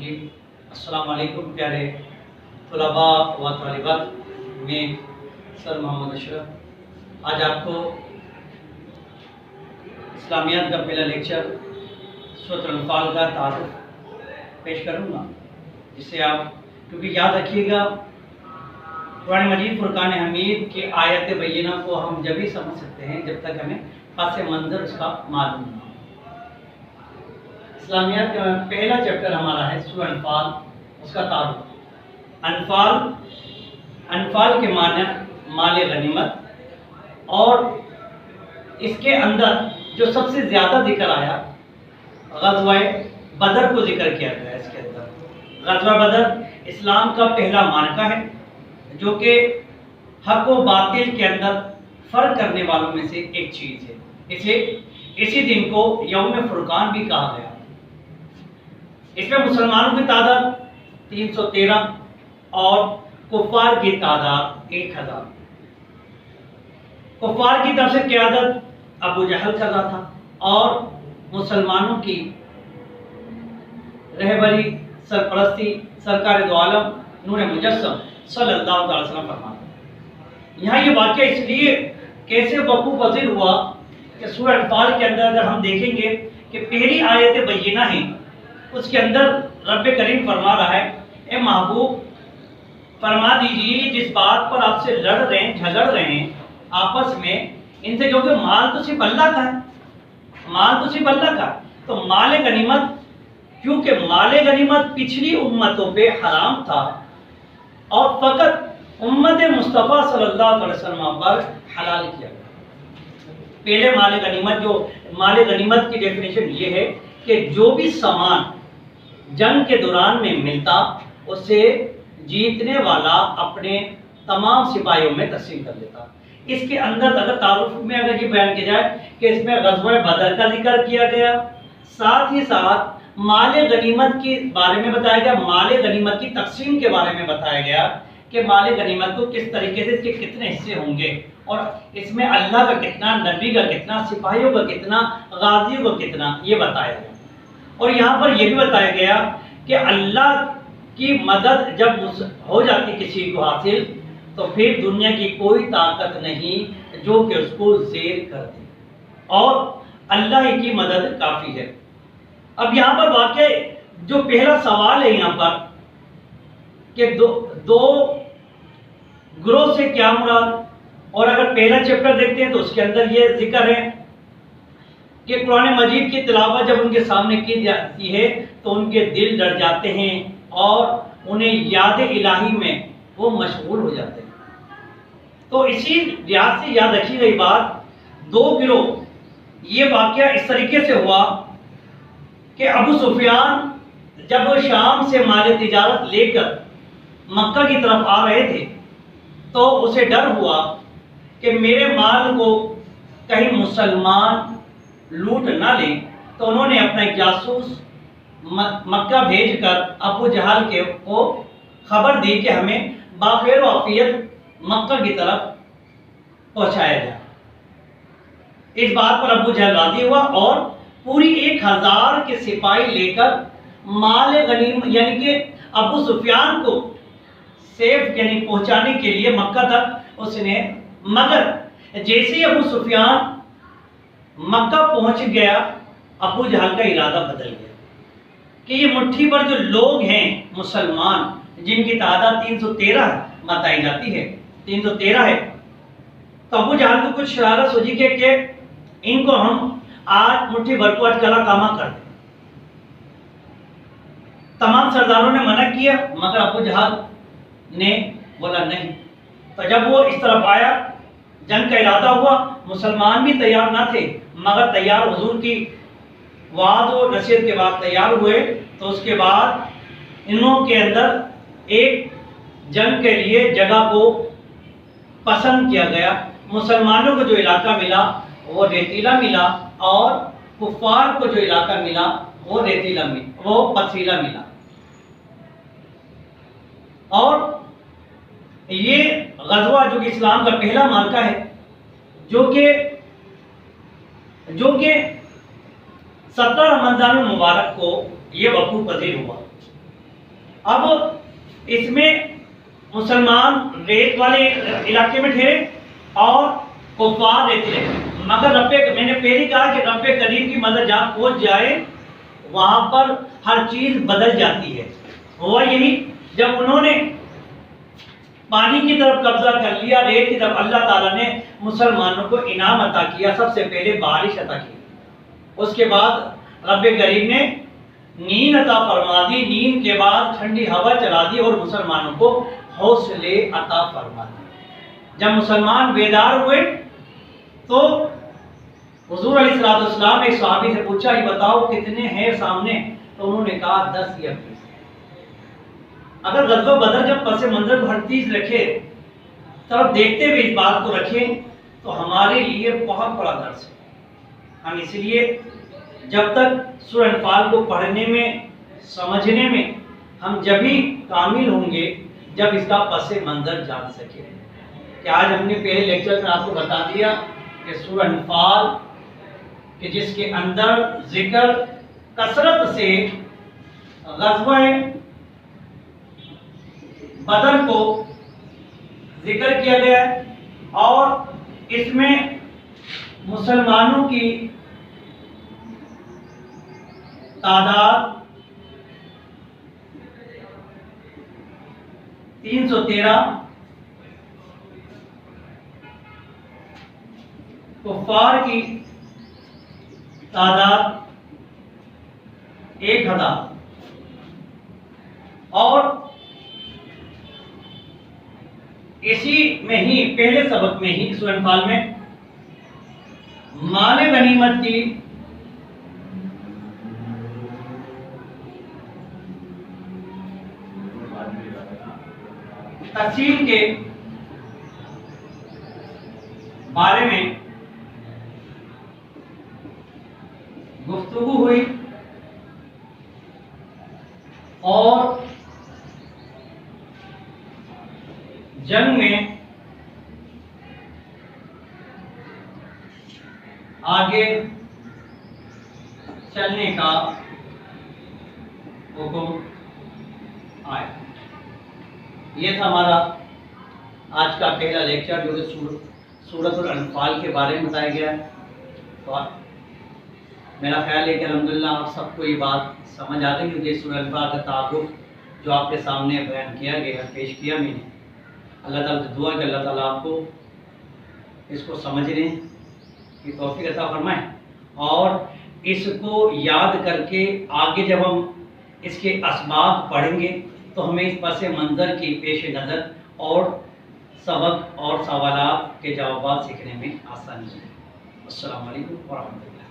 जी अस्सलाम वालेकुम प्यारे तलबा व तालिबात। मैं सर मोहम्मद अशरफ आज आपको इस्लामियात का पहला लेक्चर सूरह अल-अनफाल का तारुफ पेश करूँगा, जिससे आप क्योंकि याद रखिएगा कुरान मजीद फुरकान हमीद की आयत बैयिना को हम जब ही समझ सकते हैं जब तक हमें पस मंज़र उसका मालूम ना हो। इस्लामियात का पहला चैप्टर हमारा है सूरह अनफाल, उसका तारुफ। अनफाल के माने माल गनीमत, और इसके अंदर जो सबसे ज़्यादा जिक्र आया ग़ज़वा बदर को जिक्र किया गया। इसके अंदर ग़ज़वा बदर इस्लाम का पहला मार्का है, जो कि हक़ व बातिल के अंदर फ़र्क करने वालों में से एक चीज़ है। इसे इसी दिन को यौम फुरकान भी कहा गया। इसमें मुसलमानों की तादाद 313 और कुफ़ार की तादाद 1000। कुफ़ार की तरफ से क़यादत अबू जहल कर रहा था, और मुसलमानों की रहबरी सरपरस्ती सरकार दो आलम नूर मुजस्सम सल्लल्लाहु अलैहि वसल्लम फरमाते। यहाँ ये वाक़या इसलिए कैसे वक़ूफ़ पज़ीर हुआ कि सूरह अनफाल के अंदर अगर हम देखेंगे कि पहली आयत बैयिना है, उसके अंदर रब करीम फरमा रहा है, ए महबूब फरमा दीजिए जिस बात पर आपसे लड़ रहे हैं, झगड़ रहे हैं आपस में इनसे, क्योंकि माल तो सिर्फ अल्लाह का है, माल तो सिर्फ अल्लाह का। तो माल गनीमत, क्योंकि माल गनीमत पिछली उम्मतों पे हराम था और फ़कत उम्मत मुस्तफ़ा सल्लल्लाहु अलैहि वसल्लम पर हलाल किया गया। पहले माल गनीमत की डेफिनेशन ये है कि जो भी सामान जंग के दौरान में मिलता उसे जीतने वाला अपने तमाम सिपाहियों में तकसीम कर लेता। इसके अंदर अगर तारुफ में अगर ये बयान किया जाए कि इसमें ग़ज़वा बदर का जिक्र किया गया, साथ ही साथ माल गनीमत के बारे में बताया गया, माल गनीमत की तकसीम के बारे में बताया गया कि माल गनीमत को किस तरीके से, इसके कितने हिस्से होंगे, और इसमें अल्लाह का कितना, नबी का कितना, सिपाहियों का कितना, गाजियों का कितना, ये बताया गया। और यहाँ पर यह भी बताया गया कि अल्लाह की मदद जब हो जाती किसी को हासिल, तो फिर दुनिया की कोई ताकत नहीं जो कि उसको ज़ेर कर दे, और अल्लाह ही की मदद काफ़ी है। अब यहाँ पर वाक़ई जो पहला सवाल है यहाँ पर कि दो ग्रोह से क्या मुराद, और अगर पहला चैप्टर देखते हैं तो उसके अंदर ये जिक्र है कि कुरान मजीद की तिलावत जब उनके सामने की जाती है तो उनके दिल डर जाते हैं और उन्हें याद इलाही में वो मशगूल हो जाते हैं। तो इसी लिहाज से याद रखी गई बात, दो गिरोह, ये वाक़या इस तरीके से हुआ कि अबू सुफियान जब शाम से माल तिजारत लेकर मक्का की तरफ आ रहे थे तो उसे डर हुआ कि मेरे माल को कहीं मुसलमान लूट ना ले, तो उन्होंने अपना एक जासूस मक्का भेजकर अबू जहल को खबर दी कि हमें बाखैर वाफियत मक्का की तरफ पहुंचाया जाए। इस बात पर अबू जहल राजी हुआ और पूरी 1000 के सिपाही लेकर माल गनीमत यानी कि अबू सुफियान को सेफ यानी पहुंचाने के लिए मक्का तक उसने, मगर जैसे ही अबू सुफियान मक्का पहुंच गया, अबू जहल का इरादा बदल गया कि ये मुट्ठी पर जो लोग हैं मुसलमान, जिनकी तादाद 313 बताई जाती है, 313 है, तो अबू जहल को कुछ शरारत सूझी कि इनको हम आज मुट्ठी भर को आज कला कामा कर दें। तमाम सरदारों ने मना किया, मगर अबू जहल ने बोला नहीं। तो जब वो इस तरफ आया, जंग का इरादा हुआ, मुसलमान भी तैयार ना थे, मगर तैयार हुजूर की वाद और नसीहत के बाद तैयार हुए। तो उसके बाद इन्हों के अंदर एक जंग के लिए जगह को पसंद किया गया। मुसलमानों को जो इलाका मिला वो रेतीला मिला, और कुफार को जो इलाका मिला वो पथरीला मिला। और ये ग़ज़वा जो कि इस्लाम का पहला मार्का है, जो कि 17 रमज़ान मुबारक को ये वक़ूफ़ पज़ीर हुआ। اب اس میں مسلمان ریت والے علاقے میں ٹھہرے اور کفار رہتے رہے، مگر میں نے پہلے کہا کہ رب کریم کی مدد جہاں پہنچ جائے وہاں پر ہر چیز بدل جاتی ہے۔ ہوا یہی، جب انہوں نے پانی کی طرف قبضہ کر لیا، ریت کی طرف، اللہ تعالیٰ نے مسلمانوں کو انعام عطا کیا، سب سے پہلے بارش عطا کی، اس کے بعد رب کریم نے نیند عطا فرما دی، نیند کے بعد ٹھنڈی ہوا چلا دی اور مسلمانوں کو حوصلے عطا فرما دی۔ جب مسلمان بیدار ہوئے تو حضور علیہ السلام نے ایک صحابی سے پوچھا، یہ بتاؤ کتنے ہیں سامنے؟ تو انہوں نے کہا 10 یا 20۔ اگر غزوہ بدر جب پس منظر کو ہر چیز رکھے طرف دیکھتے ہوئے اس بات کو رکھیں تو ہمارے لیے بہت بڑا درس ہے۔ ہم اس لیے جب تک سورہ انفال کو پڑھنے میں، سمجھنے میں ہم جبھی کامل ہوں گے جب اس کا پس منظر جان سکیں۔ کہ آج ہم نے پہلے لیکچر میں آپ کو بتا دیا کہ سورہ انفال کہ جس کے اندر ذکر کثرت سے غزوہ بدر کو ذکر کیا گیا ہے اور اس میں مسلمانوں کی تعداد 313، کفار کی تعداد 1000، اور اسی میں ہی پہلے سبق میں ہی سورہ انفال میں مال غنیمت کی تقسیم کے بارے میں گفتگو ہوئی اور جنگ میں آگے چلنے کا حکم آیا۔ یہ تھا ہمارا آج کا پہلا لیکچر جو کہ سورۃ الانفال کے بارے میں بتایا گیا ہے۔ تو میرا خیال ہے کہ الحمدللہ آپ سب کو یہ بات سمجھ آ گئی، کیونکہ سورۃ الانفال کا تعارف جو آپ کے سامنے بیان کیا گیا، پیش کیا میں نے۔ اللہ تعالیٰ سے دعا کہ اللہ تعالیٰ آپ کو اس کو سمجھنے کی توفیق عطا فرمائے اور اس کو یاد کر کے آگے جب ہم اس کے اسباب پڑھیں گے تو ہمیں اس پس منظر کی پیش نظر اور سبق اور سوالات کے جوابات سیکھنے میں آسانی ہے۔ السلام علیکم ورحمۃ اللہ۔